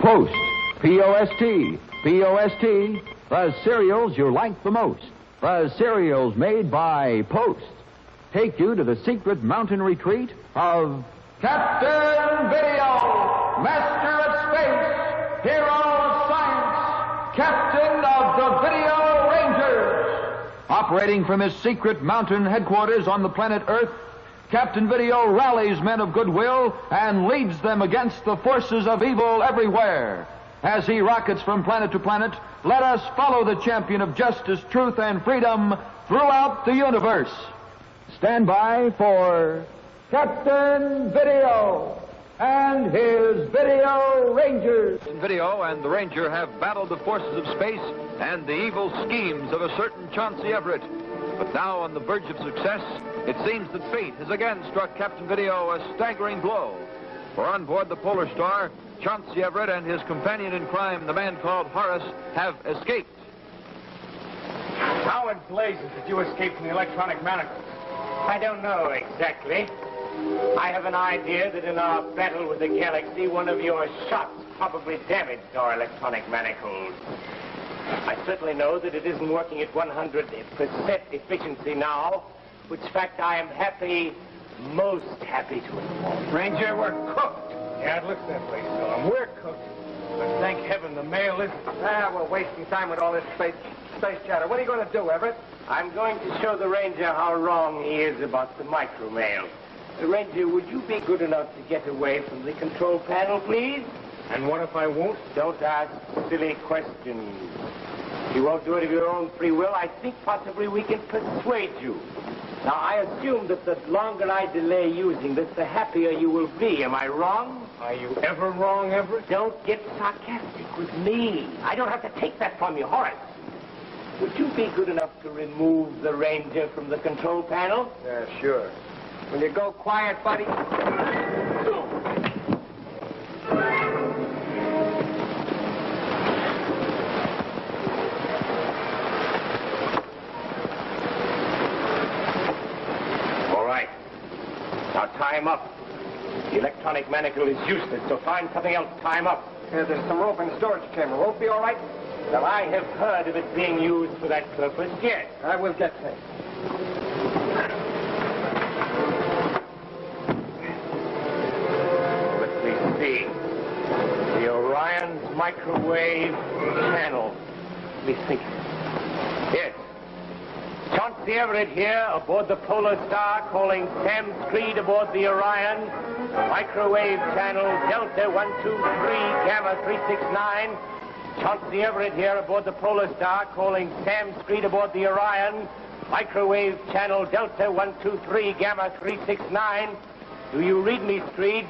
Post, P-O-S-T, P-O-S-T, the cereals you like the most. The cereals made by Post take you to the secret mountain retreat of Captain Video, Master of Space, Hero of Science, Captain of the Video Rangers. Operating from his secret mountain headquarters on the planet Earth, Captain Video rallies men of goodwill and leads them against the forces of evil everywhere. As he rockets from planet to planet, let us follow the champion of justice, truth, and freedom throughout the universe. Stand by for Captain Video and his Video Rangers. Video and the Ranger have battled the forces of space and the evil schemes of a certain Chauncey Everett. But now, on the verge of success, it seems that fate has again struck Captain Video a staggering blow. For on board the Polar Star, Chauncey Everett and his companion in crime, the man called Horace, have escaped. How in blazes did you escape from the electronic manacles? I don't know exactly. I have an idea that in our battle with the galaxy, one of your shots probably damaged our electronic manacles. I certainly know that it isn't working at 100% efficiency now, which fact I am happy, most happy to inform. Ranger, we're cooked. Yeah, it looks that way, Storm. We're cooked. But thank heaven the mail isn't. We're wasting time with all this space chatter. What are you going to do, Everett? I'm going to show the Ranger how wrong he is about the micromail. Ranger, would you be good enough to get away from the control panel, please? And what if I won't? Don't ask silly questions. You won't do it of your own free will. I think possibly we can persuade you. Now, I assume that the longer I delay using this, the happier you will be. Am I wrong? Are you ever wrong, Everett? Don't get sarcastic with me. I don't have to take that from you, Horace. Would you be good enough to remove the Ranger from the control panel? Yeah, sure. Will you go quiet, buddy? All right. Now tie him up. The electronic manacle is useless, so find something else to tie him up. Yeah, there's some rope in the storage chamber. Rope be all right? Well, I have heard of it being used for that purpose, yes. I will get things. Let me see. The Orion's microwave channel. Let me think. Yes. Chauncey Everett here aboard the Polar Star, calling Sam Screed aboard the Orion. Microwave channel Delta 123 Gamma 369. Chauncey Everett here aboard the Polar Star, calling Sam Screed aboard the Orion. Microwave channel Delta 123 Gamma 369. Do you read me, Screed?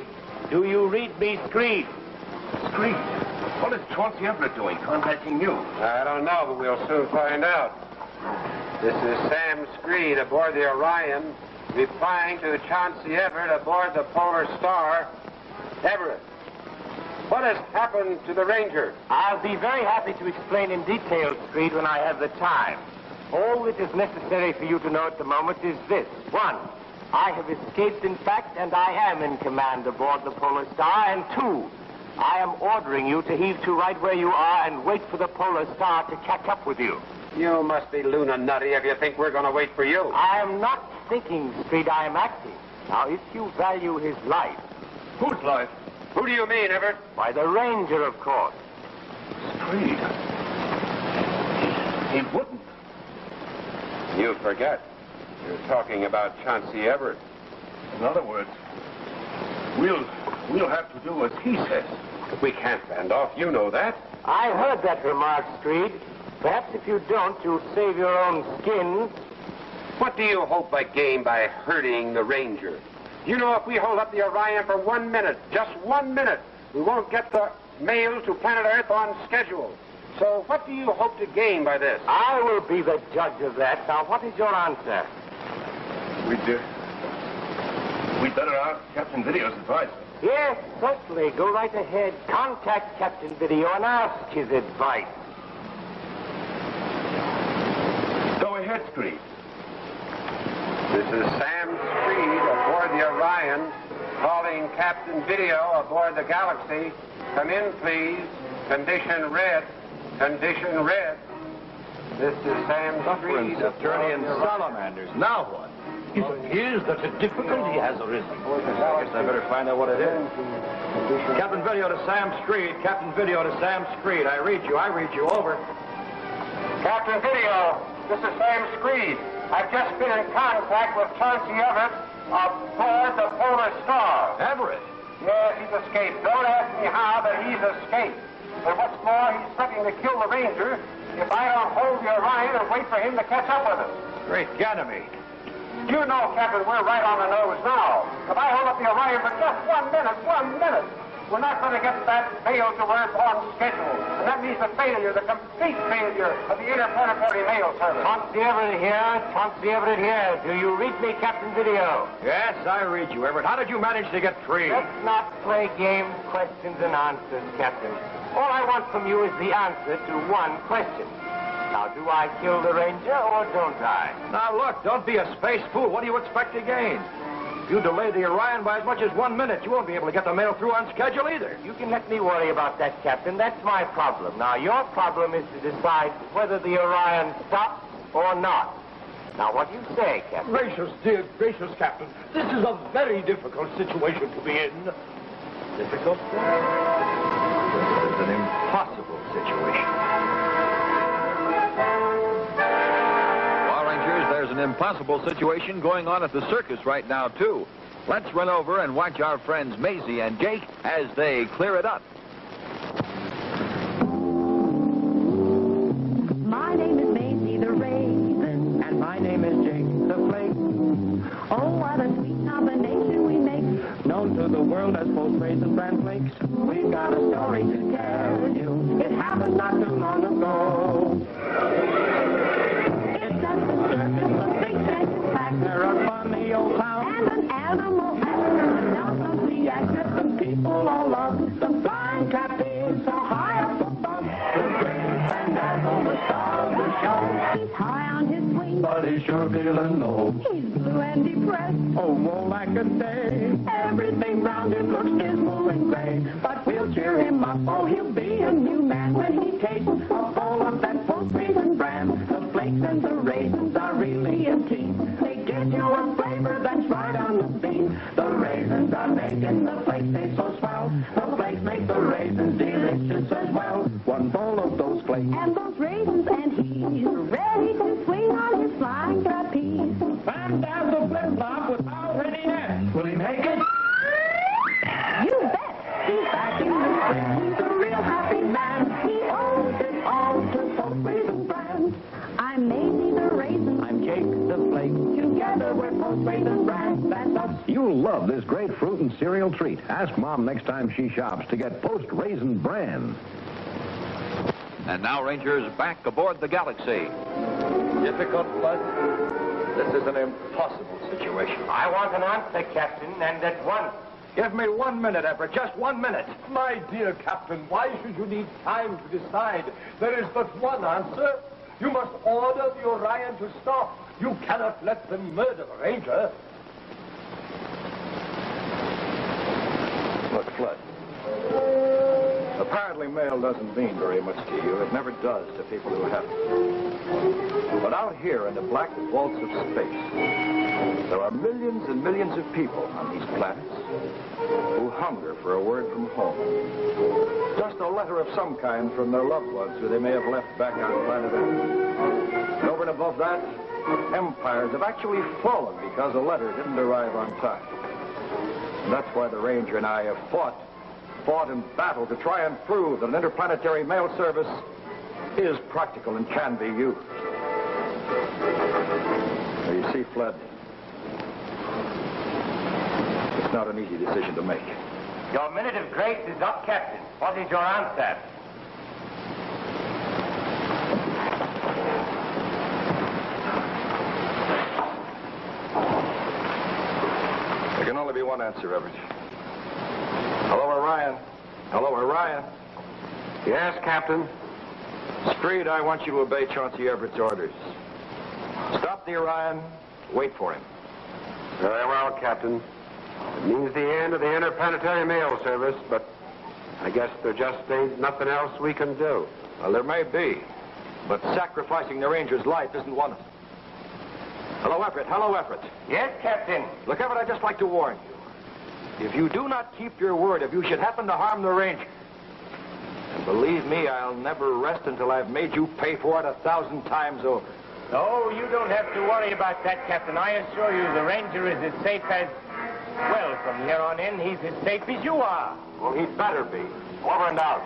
Do you read me, Screed? Screed, what is Chauncey Everett doing, contacting you? I don't know, but we'll soon find out. This is Sam Screed aboard the Orion, replying to Chauncey Everett aboard the Polar Star. Everett, what has happened to the Ranger? I'll be very happy to explain in detail, Screed, when I have the time. All that is necessary for you to know at the moment is this. One, I have escaped, in fact, and I am in command aboard the Polar Star. And two, I am ordering you to heave to right where you are and wait for the Polar Star to catch up with you. You must be Luna nutty if you think we're going to wait for you. I am not thinking, Screed, I am acting. Now, if you value his life... Whose life? Who do you mean, Everett? Why, the Ranger, of course. Screed. He wouldn't. You forget. You're talking about Chauncey Everett. In other words, we'll have to do as he says. We can't band off. You know that. I heard that remark, Screed. Perhaps if you don't, you'll save your own skins. What do you hope I gain by hurting the Ranger? You know, if we hold up the Orion for 1 minute, just 1 minute, we won't get the mail to planet Earth on schedule. So what do you hope to gain by this? I will be the judge of that. Now, what is your answer? We'd better ask Captain Video's advice. Yes, certainly. Go right ahead. Contact Captain Video and ask his advice. Go ahead, Screed. This is Sam Screed aboard the Orion, Calling Captain Video aboard the Galaxy. Come in, please. Condition red. Condition red. This is Sam Screed, attorney and salamanders. Now what? It appears that a difficulty has arisen. I guess I better find out what it is. Captain Video to Sam Screed. Captain Video to Sam Screed. I read you. Over. Captain Video, this is Sam Screed. I've just been in contact with Chauncey Everett aboard the Polar Star. Everett? Yes, he's escaped. Don't ask me how, but he's escaped. And what's more, he's threatening to kill the Ranger if I don't hold the Orion and wait for him to catch up with us. Great Ganymede. You know, Captain, we're right on the nose now. If I hold up the Orion for just 1 minute, we're not going to get that mail to where it's on schedule. And that means the complete failure of the interplanetary mail service. Chauncey Everett here. Do you read me, Captain Video? Yes, I read you, Everett. How did you manage to get free? Let's not play games, questions, and answers, Captain. All I want from you is the answer to one question. Now, do I kill the Ranger or don't I? Now, look, don't be a space fool. What do you expect to gain? If you delay the Orion by as much as 1 minute, you won't be able to get the mail through on schedule either. You can let me worry about that, Captain. That's my problem. Now, your problem is to decide whether the Orion stops or not. Now, what do you say, Captain? Gracious, dear, gracious, Captain. This is a very difficult situation to be in. Difficult? It's an impossible situation. There's an impossible situation going on at the circus right now, too. Let's run over and watch our friends Maisie and Jake as they clear it up. My name is Maisie the Raven, and my name is Jake the Flake. Oh, what a sweet combination we make, known to the world as both raisin bran flakes. We've got a story to tell you. It happened not too long ago. There are funny old clowns and an animal actor. Now some the actors, the people all love the flying trapeze so high up above. The great and dazzle, the star of the show. He's high on his wings, but he's sure feeling low. He's blue and depressed, oh, more like a day. Everything round him looks dismal and gray, but we'll cheer him up, oh, he'll be a new man when he tastes a bowl of that post-raisin bran. The flakes and the raisins are really a team. They give you a flavor that's right on the beam. The raisins are making the flakes taste so swell. The flakes make the raisins delicious as well. One bowl of those flakes and those raisins, and he's ready to swing on his flying trapeze. And down the flip-flop without readiness. Will he make it? You bet. He's back in the spring. He's a real happy man. He owes it all to those raisin brands. I'm Maisie the Raisin. I'm Jake the Flake. Together we're both raisin brands. That's us. You'll love this great fruit and cereal treat. Ask Mom next time she shops to get Post Raisin Bran. And now, Rangers, back aboard the Galaxy. Difficult, Bud? This is an impossible situation. I want an answer, Captain, and at once. Give me 1 minute, Everett. Just 1 minute. My dear Captain, why should you need time to decide? There is but one answer. You must order the Orion to stop. You cannot let them murder the Ranger. Look, Flood. Apparently mail doesn't mean very much to you. It never does to people who have it. But out here in the black vaults of space, there are millions and millions of people on these planets who hunger for a word from home. Just a letter of some kind from their loved ones who they may have left back on planet Earth. And over and above that, empires have actually fallen because a letter didn't arrive on time. And that's why the Ranger and I have fought and battled to try and prove that an interplanetary mail service is practical and can be used. Now, you see, Flood, it's not an easy decision to make. Your minute of grace is up, Captain. What is your answer? There can only be one answer, Everett. Hello, Orion. Hello, Orion. Yes, Captain. Screed, I want you to obey Chauncey Everett's orders. Stop the Orion. Wait for him. Very well, Captain. Means the end of the interplanetary mail service, but I guess there just ain't nothing else we can do. Well, there may be, but sacrificing the Ranger's life isn't one of them. Hello, Everett. Hello, Everett. Yes, Captain. Look, Everett, I'd just like to warn you. If you do not keep your word, if you should happen to harm the Ranger, and believe me, I'll never rest until I've made you pay for it 1,000 times over. Oh, you don't have to worry about that, Captain. I assure you the Ranger is as safe as... Well, from here on in, he's as safe as you are. Well, he'd better be. Over and out.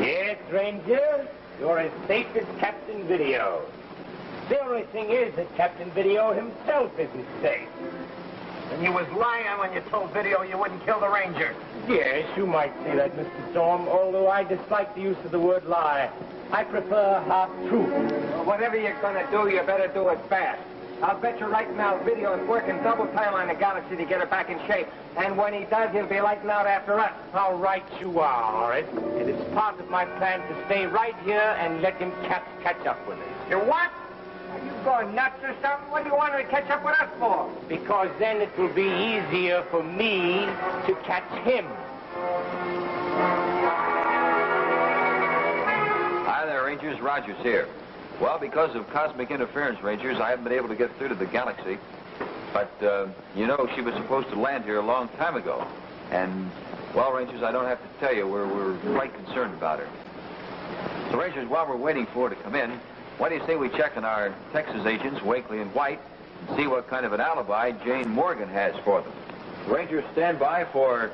Yes, Ranger, you're as safe as Captain Video. The only thing is that Captain Video himself isn't safe. And you was lying when you told Video you wouldn't kill the Ranger. Yes, you might say that, Mr. Storm, although I dislike the use of the word lie. I prefer half-truth. Well, whatever you're going to do, you better do it fast. I'll bet you right now Video is working double time on the Galaxy to get it back in shape. And when he does, he'll be lighting out after us. How right you are, Horace. And it's part of my plan to stay right here and let him catch up with us. You what? Are you going nuts or something? What do you want him to catch up with us for? Because then it will be easier for me to catch him. Hi there, Rangers. Rogers here. Well, because of cosmic interference, Rangers, I haven't been able to get through to the Galaxy. But, you know, she was supposed to land here a long time ago. And, well, Rangers, I don't have to tell you, we're quite concerned about her. So, Rangers, while we're waiting for her to come in, why do you say we check on our Texas agents, Wakely and White, and see what kind of an alibi Jane Morgan has for them? Rangers, stand by for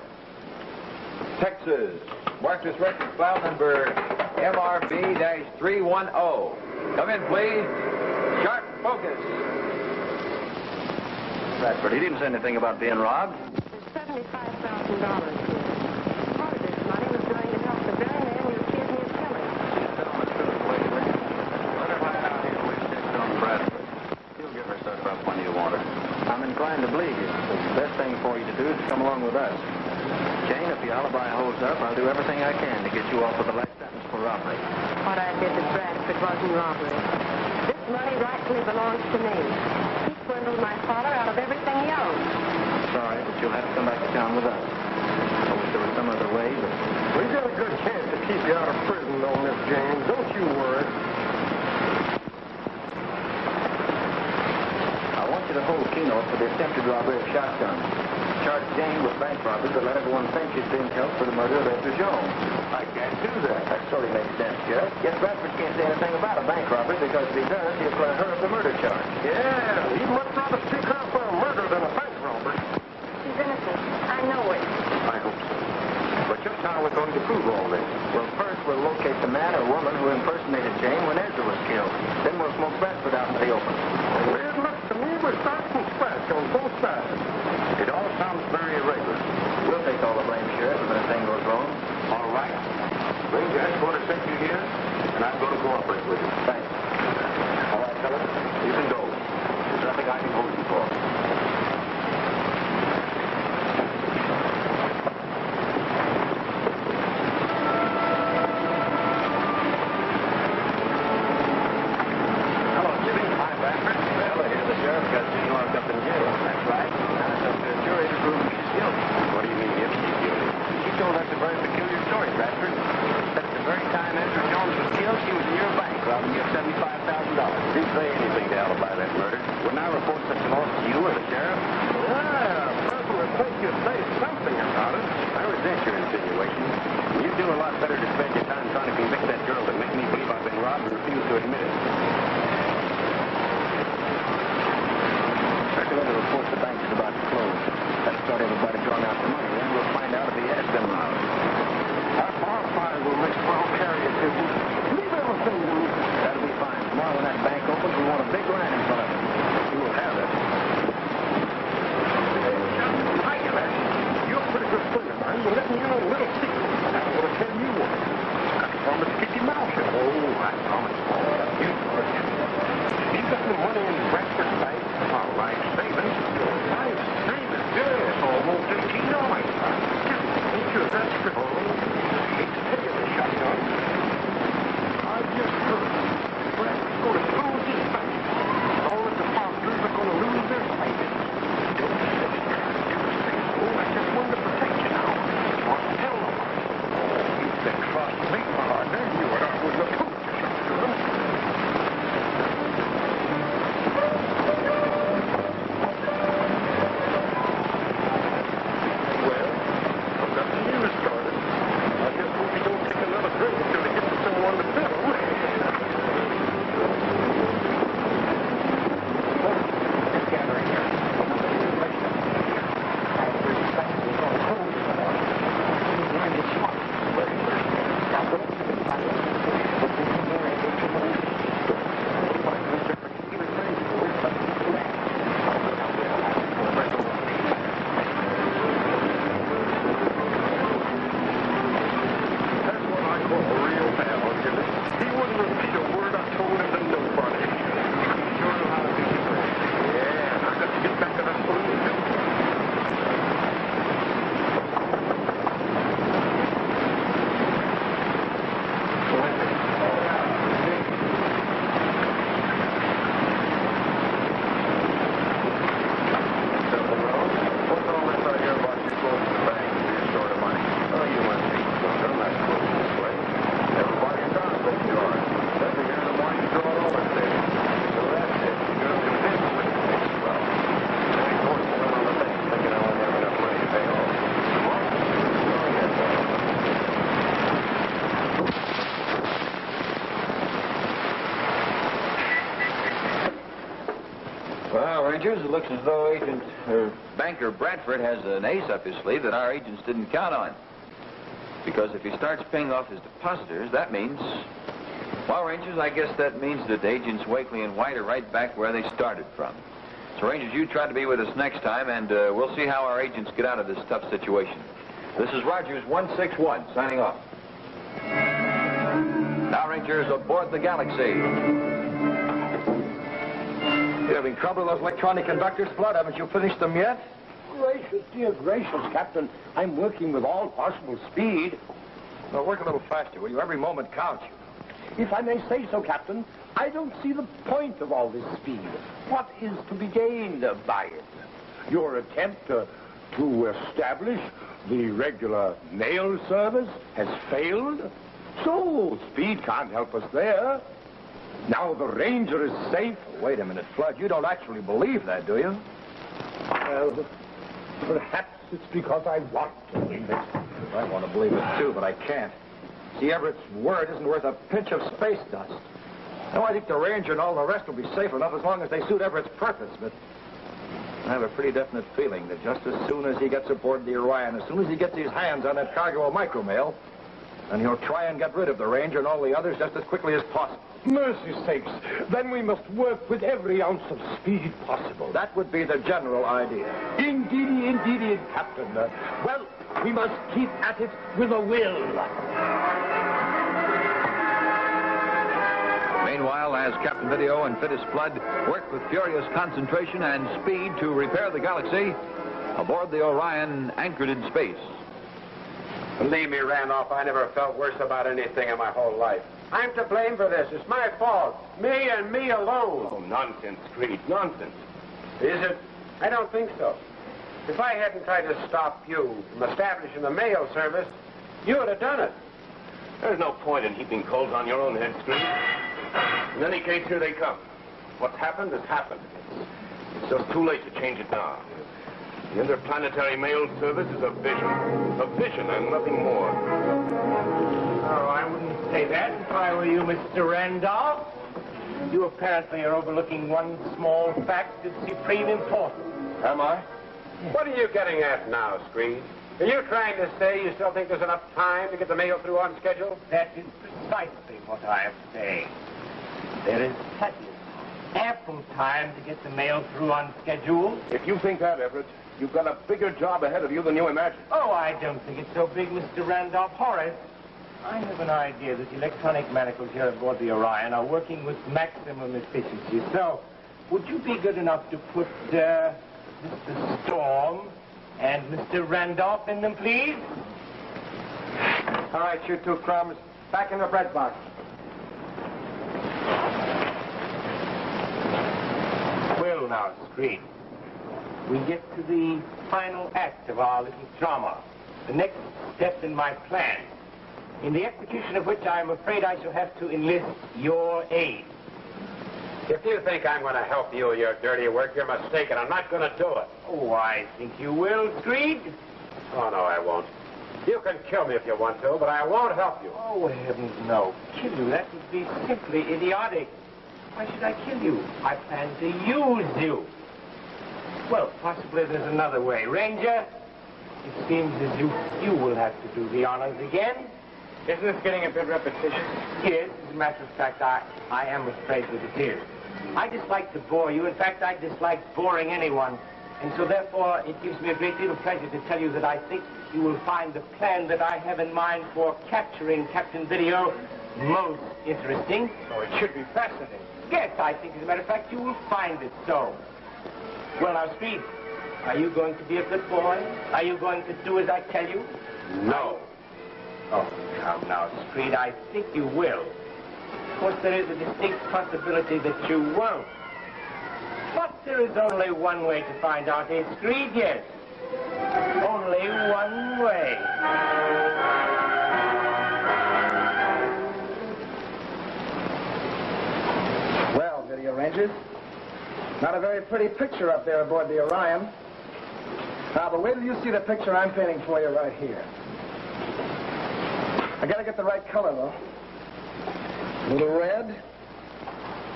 Texas. Mark this record file number MRB-310. Come in, please. Sharp focus. Bradford, he didn't say anything about being robbed. There's $75,000 here. Part of this money was going to help the very man you accused me of killing. Let her hide out here. We'll check on Bradford. He'll give her stuff up when you want her. I'm inclined to believe you. The best thing for you to do is come along with us. Jane, if the alibi holds up, I'll do everything I can to get you off with the life sentence for robbery. What I did to Bradford wasn't robbery. This money rightfully belongs to me. He swindled my father out of everything he owned. I'm sorry, but you'll have to come back to town with us. I wish there was some other way, but... We've got a good chance to keep you out of prison, though, Miss James. Don't you worry. I want you to hold Keno for the attempted robbery of shotgun. Charge Jane with bank robbery, but let everyone think she's being held for the murder of Edgar Jones. I can't do that. That sort of makes sense, Sheriff. Yes, Bradford can't say anything about a bank robbery because if he does, he'll put her of the murder charge. Yeah, he'd much rather stick her for a murder than a bank robbery. She's innocent. I know it. I hope so. But just how are we going to prove all this? Well, first we'll locate the man or woman who impersonated Jane when Edgar was killed. Then we'll smoke Bradford out into the open. Well, it looks to me we're starting from scratch on both sides. It all sounds very irregular. We'll take all the blame, Sheriff, if anything goes wrong. All right. Ranger, I'm going to send you here, and I'm going to cooperate with you. Thanks. All right, fellas, you can go. There's nothing I can hold you for. Hello, Jimmy. Hi, Bradford. Well, I hear the sheriff got Jane locked up in jail. That's right. Now it's up to the jury to prove she's guilty. What do you mean, if she's guilty? She told us a very peculiar story, Bradford. That at the very time Edgar Jones was killed, she was in your bank robbing you of $75,000. Didn't say anything to alibi that murder. Wouldn't I report such a loss to you or the sheriff? Yeah, person would think you'd say something about it. I resent your insinuation. You'd do a lot better to spend your time trying to convict that girl than make me believe I've been robbed and refuse to admit it. Circulator reports the bank is about to close. Let's start everybody drawing out the money. Then we'll find out if he has been robbed. Our bonfire will make Paul Carey a business. Leave everything to me. That'll be fine. Tomorrow when that bank opens, we want a big line in front of it. You will have it. Hi, Claire. You're a pretty good friend of mine. You're letting me know a little secret. I'm going to tell you one. I promise to keep your mouth shut. Oh, I promise. You looks as though Banker Bradford has an ace up his sleeve that our agents didn't count on. Because if he starts paying off his depositors, that means... Well, Rangers, I guess that means that Agents Wakely and White are right back where they started from. So, Rangers, you try to be with us next time, and we'll see how our agents get out of this tough situation. This is Rogers 161, signing off. Now, Rangers, aboard the Galaxy. You having trouble with those electronic conductors, Flood? Haven't you finished them yet? Gracious, dear gracious, Captain. I'm working with all possible speed. Well, work a little faster, will you? Every moment counts. If I may say so, Captain, I don't see the point of all this speed. What is to be gained by it? Your attempt to establish the regular mail service has failed. So, speed can't help us there. Now the Ranger is safe. Wait a minute, Flood. You don't actually believe that, do you? Well, perhaps it's because I want to believe it. I want to believe it, too, but I can't. See, Everett's word isn't worth a pinch of space dust. No, I think the Ranger and all the rest will be safe enough as long as they suit Everett's purpose, but I have a pretty definite feeling that just as soon as he gets aboard the Orion, as soon as he gets his hands on that cargo of micromail, and he'll try and get rid of the Ranger and all the others just as quickly as possible. Mercy sakes, then we must work with every ounce of speed possible. That would be the general idea. Indeed, Captain. Well, we must keep at it with a will. Meanwhile, as Captain Video and Fittest Flood work with furious concentration and speed to repair the Galaxy, aboard the Orion anchored in space. Believe me, Randolph, I never felt worse about anything in my whole life. I'm to blame for this. It's my fault. Me and me alone. Oh, nonsense, Creed, nonsense. Is it? I don't think so. If I hadn't tried to stop you from establishing the mail service, you would have done it. There's no point in heaping coals on your own head, Creed. In any case, here they come. What's happened has happened. It's just too late to change it now. The interplanetary mail service is a vision and nothing more. Oh, I wouldn't say that if I were you, Mr. Randolph. You apparently are overlooking one small fact that's supreme importance. Am I? What are you getting at now, Screed? Are you trying to say you still think there's enough time to get the mail through on schedule? That is precisely what I am saying. There is plenty, ample time to get the mail through on schedule. If you think that, Everett, you've got a bigger job ahead of you than you imagine. Oh, I don't think it's so big, Mr. Randolph. Horace, I have an idea that the electronic manacles here aboard the Orion are working with maximum efficiency. So, would you be good enough to put Mr. Storm and Mr. Randolph in them, please? All right, you two crumbs. Back in the bread box. Well, now, Screed, we get to the final act of our little drama. The next step in my plan, in the execution of which I am afraid I shall have to enlist your aid. If you think I'm going to help you with your dirty work, you're mistaken. I'm not going to do it. Oh, I think you will, Screed. Oh, no, I won't. You can kill me if you want to, but I won't help you. Oh, heavens, no. Kill you? That would be simply idiotic. Why should I kill you? I plan to use you. Well, possibly there's another way. Ranger, it seems as you will have to do the honors again. Isn't this getting a bit repetitious? Yes, as a matter of fact, I am afraid that it is. I dislike to bore you. In fact, I dislike boring anyone. And so, therefore, it gives me a great deal of pleasure to tell you that I think you will find the plan that I have in mind for capturing Captain Video most interesting. Oh, it should be fascinating. Yes, I think, as a matter of fact, you will find it so. Well, now, Speed, are you going to be a good boy? Are you going to do as I tell you? No. Oh, come now, Screed, I think you will. Of course, there is a distinct possibility that you won't. But there is only one way to find out, eh, Screed? Yes. Only one way. Well, Video Rangers, not a very pretty picture up there aboard the Orion. Now, but wait till you see the picture I'm painting for you right here. I gotta get the right color, though. A little red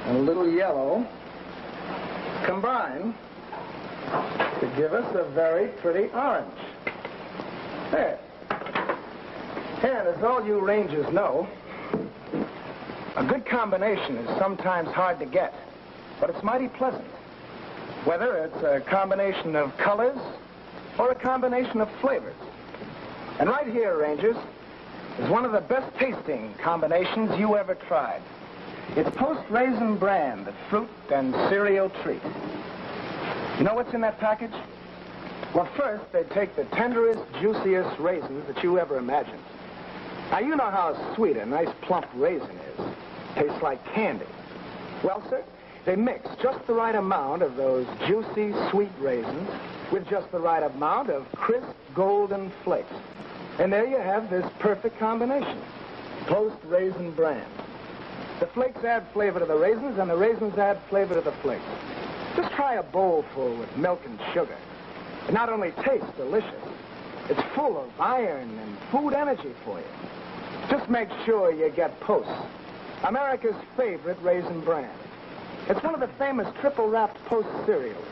and a little yellow. Combine, to give us a very pretty orange. There. And as all you Rangers know, a good combination is sometimes hard to get, but it's mighty pleasant. Whether it's a combination of colors or a combination of flavors. And right here, Rangers, is one of the best tasting combinations you ever tried. It's Post Raisin Bran, the fruit and cereal treat. You know what's in that package? Well, first, they take the tenderest, juiciest raisins that you ever imagined. Now, you know how sweet a nice plump raisin is. Tastes like candy. Well, sir, they mix just the right amount of those juicy, sweet raisins with just the right amount of crisp, golden flakes. And there you have this perfect combination. Post Raisin Bran. The flakes add flavor to the raisins, and the raisins add flavor to the flakes. Just try a bowl full with milk and sugar. It not only tastes delicious, it's full of iron and food energy for you. Just make sure you get Post, America's favorite Raisin Bran. It's one of the famous triple-wrapped Post cereals.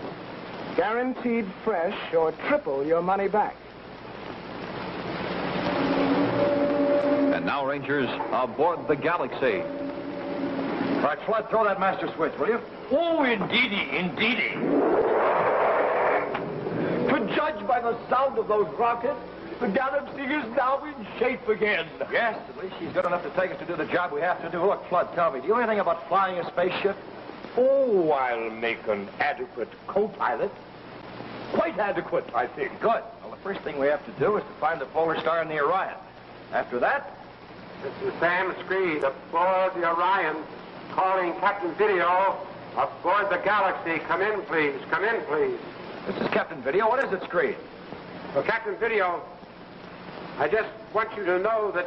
Guaranteed fresh or triple your money back. And now, Rangers, aboard the Galaxy. All right, Flood, throw that master switch, will you? Oh, indeedy, indeedy. To judge by the sound of those rockets, the Galaxy is now in shape again. Yes, at least she's good enough to take us to do the job we have to do. Look, Flood, tell me, do you know anything about flying a spaceship? Oh, I'll make an adequate co-pilot. Quite adequate, I think. Good. Well, the first thing we have to do is to find the polar star in the Orion. After that... This is Sam Screed aboard the Orion, calling Captain Video aboard the Galaxy. Come in, please. Come in, please. This is Captain Video. What is it, Screed? Well, Captain Video, I just want you to know that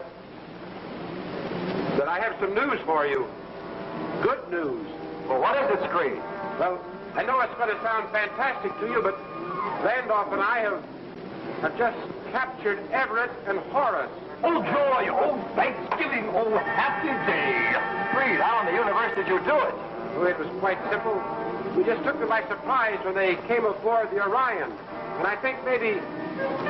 I have some news for you. Good news. Well, what is it, Screed? Well, I know it's going to sound fantastic to you, but Randolph and I have just captured Everett and Horace. Oh, joy! Oh, Thanksgiving! Oh, happy day! Screed, how in the universe did you do it? Oh, it was quite simple. We just took them by surprise when they came aboard the Orion. And I think maybe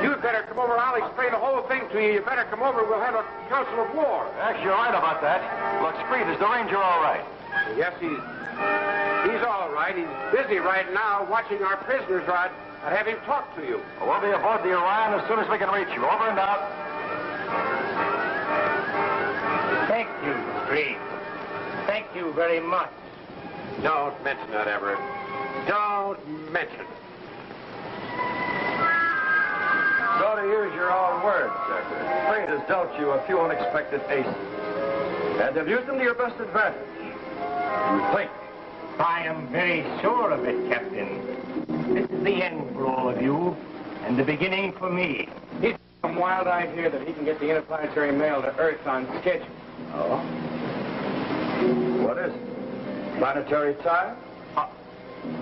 you'd better come over. I'll explain the whole thing to you. You better come over. We'll have a council of war. Actually, you're right about that. Look, Screed, is the Ranger all right? Yes, he's all right. He's busy right now watching our prisoners, Rod. I'd have him talk to you. Well, we'll be aboard the Orion as soon as we can reach you. Over and out. Thank you, Screed. Thank you very much. Don't mention that, Everett. Don't mention it. So to use your own words, Everett, Screed has dealt you a few unexpected aces. And have used them to your best advantage. You think? I am very sure of it, Captain. This is the end for all of you, and the beginning for me. He's some wild-eyed here that he can get the interplanetary mail to Earth on schedule. Oh? What is it? Planetary time?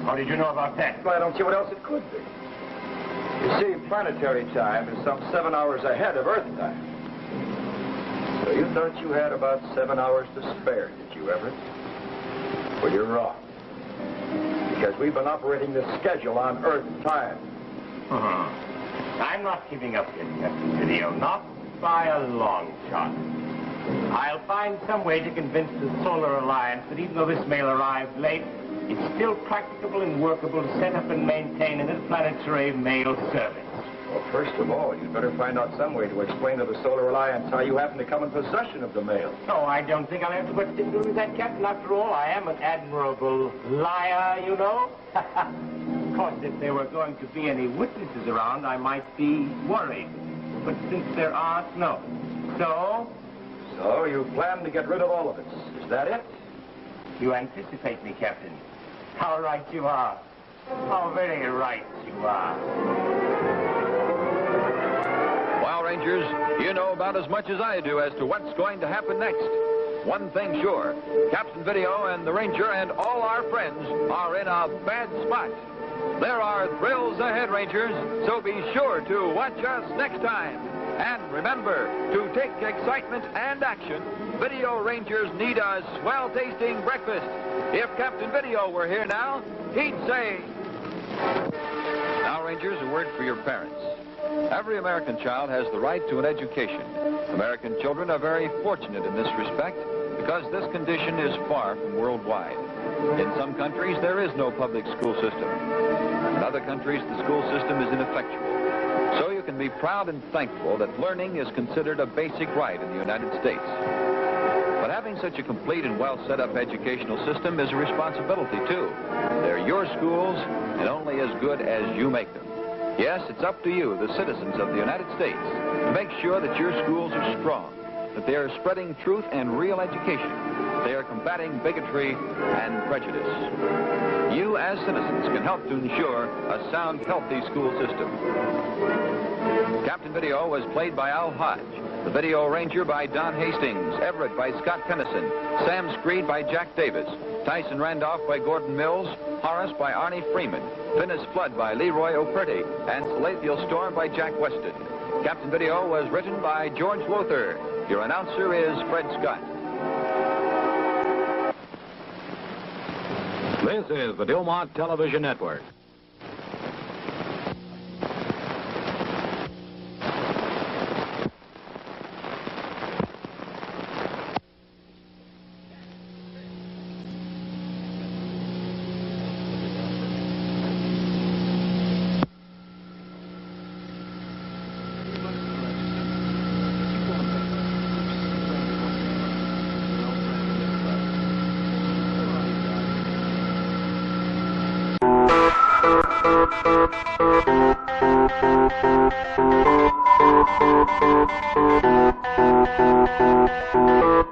How did you know about that? Well, I don't see what else it could be. You see, planetary time is some 7 hours ahead of Earth time. So you thought you had about 7 hours to spare, did you, Everett? Well, you're wrong. Because we've been operating the schedule on Earth time. I'm not giving up yet, Captain Video. Not by a long shot. I'll find some way to convince the Solar Alliance that even though this mail arrived late, it's still practicable and workable to set up and maintain an interplanetary mail service. Well, first of all, you'd better find out some way to explain to the Solar Alliance how you happen to come in possession of the mail. No, I don't think I'll have too much to do with that, Captain. After all, I am an admirable liar, you know. Of course, if there were going to be any witnesses around, I might be worried. But since there aren't, no. So you plan to get rid of all of us. Is that it? You anticipate me, Captain. How right you are. How very right you are. Well, Rangers, you know about as much as I do as to what's going to happen next. One thing sure, Captain Video and the Ranger and all our friends are in a bad spot. There are thrills ahead, Rangers, so be sure to watch us next time. And remember, to take excitement and action, Video Rangers need a swell-tasting breakfast. If Captain Video were here now, he'd say... Rangers, a word for your parents. Every American child has the right to an education. American children are very fortunate in this respect because this condition is far from worldwide. In some countries, there is no public school system. In other countries, the school system is ineffectual. So you can be proud and thankful that learning is considered a basic right in the United States. But having such a complete and well-set-up educational system is a responsibility, too. They're your schools and only as good as you make them. Yes, it's up to you, the citizens of the United States, to make sure that your schools are strong, that they are spreading truth and real education, that they are combating bigotry and prejudice. You, as citizens, can help to ensure a sound, healthy school system. Captain Video was played by Al Hodge, the Video Ranger by Don Hastings, Everett by Scott Pennison, Sam Screed by Jack Davis, Tyson Randolph by Gordon Mills, Horace by Arnie Freeman, Phineas Flood by LeRoy O'Purdy, and Salathiel Storm by Jack Weston. Captain Video was written by George Lothar. Your announcer is Fred Scott. This is the DuMont Television Network.